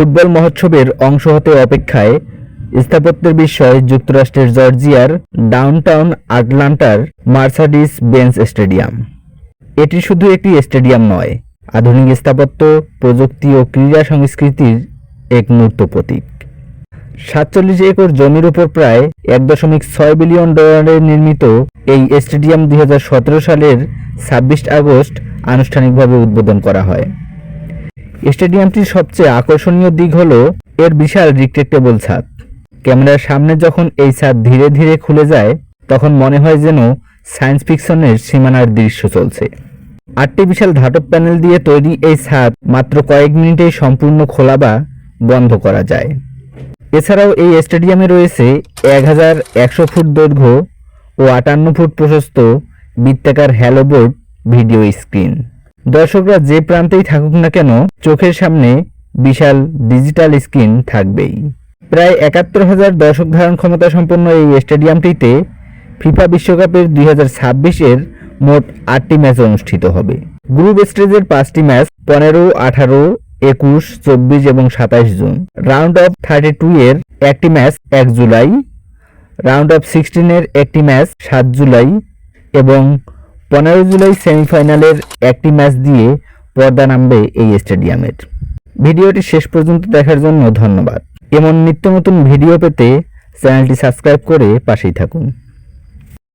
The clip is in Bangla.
ফুটবল মহোৎসবের অংশ হতে অপেক্ষায় স্থাপত্যের বিস্ময় যুক্তরাষ্ট্রের জর্জিয়ার ডাউনটাউন আটলান্টার মার্সেডিস বেঞ্জ স্টেডিয়াম। এটি শুধু একটি স্টেডিয়াম নয়, আধুনিক স্থাপত্য, প্রযুক্তি ও ক্রীড়া সংস্কৃতির এক মূর্ত প্রতীক। ৪৭ একর জমির উপর প্রায় $1.6 বিলিয়ন নির্মিত এই স্টেডিয়াম ২০১৭ সালের ২৬ আগস্ট আনুষ্ঠানিকভাবে উদ্বোধন করা হয়। স্টেডিয়ামটির সবচেয়ে আকর্ষণীয় দিক হল এর বিশাল রিট্রেক্টেবল ছাদ। ক্যামেরার সামনে যখন এই ছাদ ধীরে ধীরে খুলে যায়, তখন মনে হয় যেন সায়েন্স ফিকশনের সীমানার দৃশ্য চলছে। ৮টি বিশাল ধাতব প্যানেল দিয়ে তৈরি এই ছাদ মাত্র কয়েক মিনিটেই সম্পূর্ণ খোলা বা বন্ধ করা যায়। এছাড়াও এই স্টেডিয়ামে রয়েছে ১,১০০ ফুট দৈর্ঘ্য ও ৫৮ ফুট প্রশস্ত বৃত্তাকার হ্যালোবোর্ড ভিডিও স্ক্রিন। দর্শকরা যে প্রান্তেই থাকুক না কেন, চোখের সামনে বিশাল ডিজিটাল স্ক্রিন থাকবেই। প্রায় ৭১,০০০ দর্শক ধারণ ক্ষমতা সম্পন্ন এই স্টেডিয়ামটিতে ফিফা বিশ্বকাপের ২০২৬-এর মোট ৮টি ম্যাচ অনুষ্ঠিত হবে। গ্রুপ স্টেজের ৫টি ম্যাচ ১৫, ১৮, ২১, ২৪ এবং ২৭ জুন, রাউন্ড অফ 32-এর একটি ম্যাচ ১ জুলাই, রাউন্ড অফ 16-এর একটি ম্যাচ ৭ জুলাই এবং ১৫ জুলাই সেমিফাইনালের একটি ম্যাচ দিয়ে পর্দা নামবে এই স্টেডিয়ামের। ভিডিওটি শেষ পর্যন্ত দেখার জন্য ধন্যবাদ। এমন নিত্য নতুন ভিডিও পেতে চ্যানেলটি সাবস্ক্রাইব করে পাশেই থাকুন।